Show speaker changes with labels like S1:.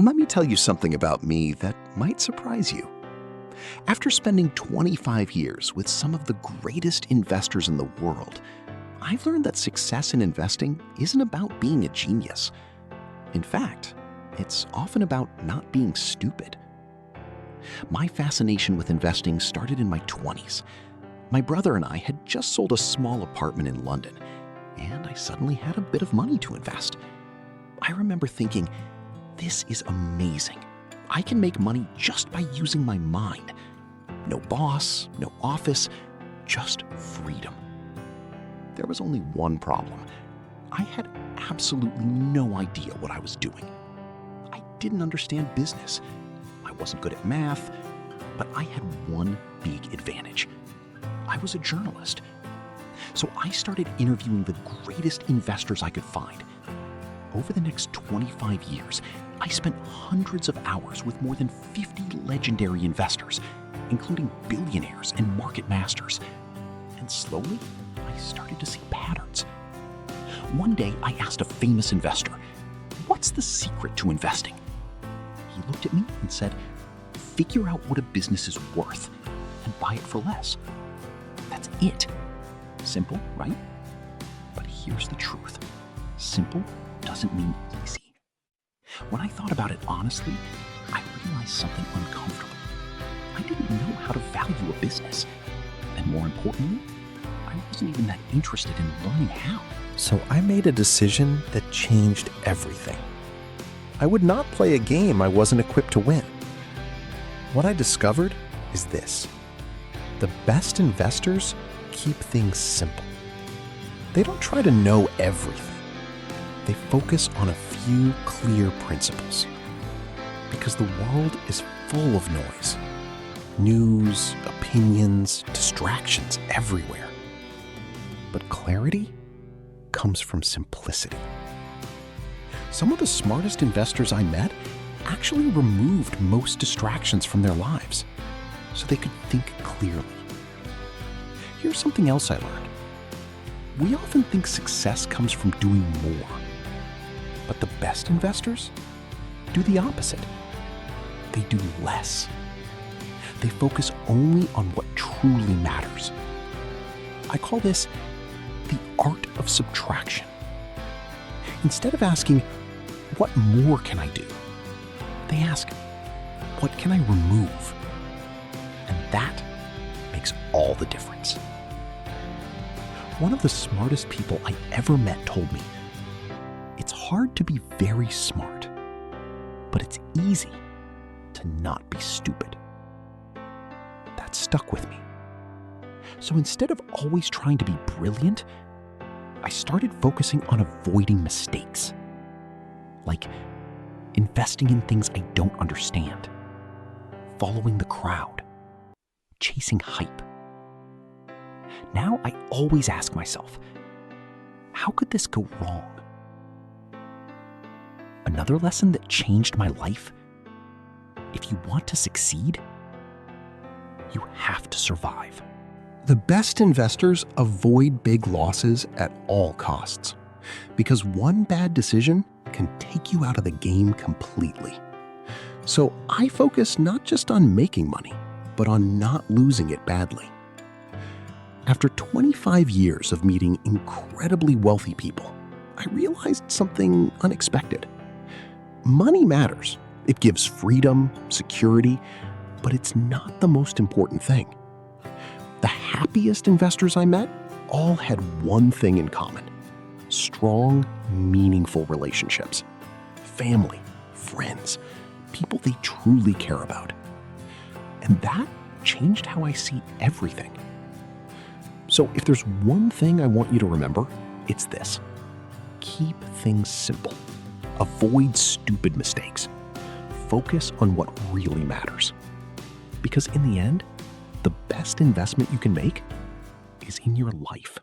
S1: Let me tell you something about me that might surprise you. After spending 25 years with some of the greatest investors in the world, I've learned that success in investing isn't about being a genius. In fact, it's often about not being stupid. My fascination with investing started in my 20s. My brother and I had just sold a small apartment in London, and I suddenly had a bit of money to invest. I remember thinking, this is amazing. I can make money just by using my mind. No boss, no office, just freedom. There was only one problem. I had absolutely no idea what I was doing. I didn't understand business. I wasn't good at math, but I had one big advantage. I was a journalist. So I started interviewing the greatest investors I could find. Over the next 25 years, I spent hundreds of hours with more than 50 legendary investors, including billionaires and market masters. And slowly, I started to see patterns. One day, I asked a famous investor, "What's the secret to investing?" He looked at me and said, "Figure out what a business is worth and buy it for less." That's it. Simple, right? But here's the truth. Simple doesn't mean easy. When I thought about it honestly, I realized something uncomfortable. I didn't know how to value a business. And more importantly, I wasn't even that interested in learning how.
S2: So I made a decision that changed everything. I would not play a game I wasn't equipped to win. What I discovered is this. The best investors keep things simple. They don't try to know everything. They focus on a few clear principles. Because the world is full of noise. News, opinions, distractions everywhere. But clarity comes from simplicity. Some of the smartest investors I met actually removed most distractions from their lives so they could think clearly. Here's something else I learned. We often think success comes from doing more. But the best investors do the opposite. They do less. They focus only on what truly matters. I call this the art of subtraction. Instead of asking, what more can I do? They ask, what can I remove? And that makes all the difference. One of the smartest people I ever met told me, it's hard to be very smart, but it's easy to not be stupid. That stuck with me. So instead of always trying to be brilliant, I started focusing on avoiding mistakes. Like investing in things I don't understand, following the crowd, chasing hype. Now I always ask myself, how could this go wrong? Another lesson that changed my life? If you want to succeed, you have to survive. The best investors avoid big losses at all costs, because one bad decision can take you out of the game completely. So I focus not just on making money, but on not losing it badly. After 25 years of meeting incredibly wealthy people, I realized something unexpected. Money matters. It gives freedom, security, but it's not the most important thing. The happiest investors I met all had one thing in common: strong, meaningful relationships. Family, friends, people they truly care about. And that changed how I see everything. So if there's one thing I want you to remember, it's this. Keep things simple. Avoid stupid mistakes. Focus on what really matters. Because in the end, the best investment you can make is in your life.